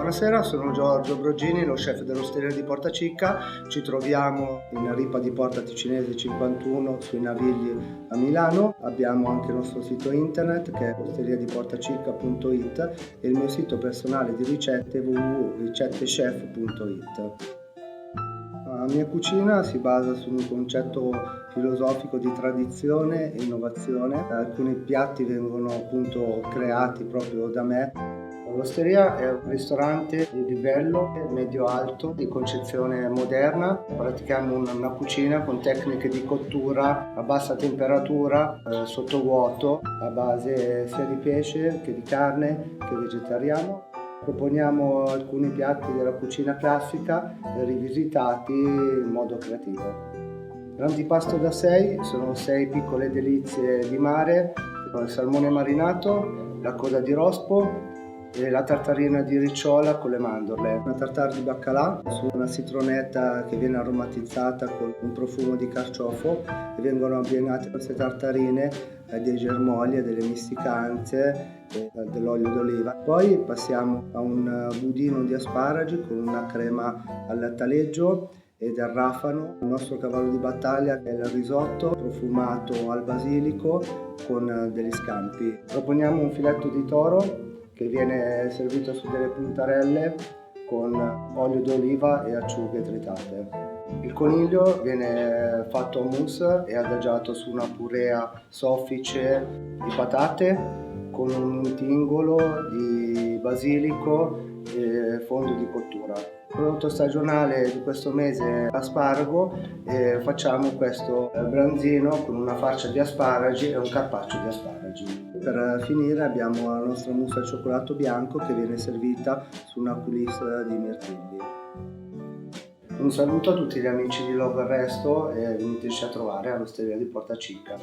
Buonasera, sono Giorgio Brogini, lo chef dell'Osteria di Porta Cicca. Ci troviamo in Ripa di Porta Ticinese 51 sui Navigli a Milano. Abbiamo anche il nostro sito internet che è osteriadiportacicca.it e il mio sito personale di ricette www.ricettechef.it. La mia cucina si basa su un concetto filosofico di tradizione e innovazione. Alcuni piatti vengono appunto creati proprio da me. L'Osteria è un ristorante di livello medio-alto, di concezione moderna. Pratichiamo una cucina con tecniche di cottura a bassa temperatura, sottovuoto, a base sia di pesce che di carne che vegetariano. Proponiamo alcuni piatti della cucina classica rivisitati in modo creativo. L'antipasto da 6 sono 6 piccole delizie di mare, il salmone marinato, la coda di rospo e la tartarina di ricciola con le mandorle. Una tartare di baccalà su una citronetta che viene aromatizzata con un profumo di carciofo e vengono abbinate queste tartarine a dei germogli, a delle misticanze e dell'olio d'oliva. Poi passiamo a un budino di asparagi con una crema al taleggio e del rafano. Il nostro cavallo di battaglia è il risotto profumato al basilico con degli scampi. Proponiamo un filetto di toro che viene servito su delle puntarelle con olio d'oliva e acciughe tritate. Il coniglio viene fatto a mousse e adagiato su una purea soffice di patate con un intingolo di basilico e fondo di cottura. Il prodotto stagionale di questo mese è l'asparago e facciamo questo branzino con una farcia di asparagi e un carpaccio di asparagi. Per finire abbiamo la nostra mousse al cioccolato bianco che viene servita su una coulisse di mirtilli. Un saluto a tutti gli amici di Love Resto e veniteci a trovare all'Osteria di Porta Cicca.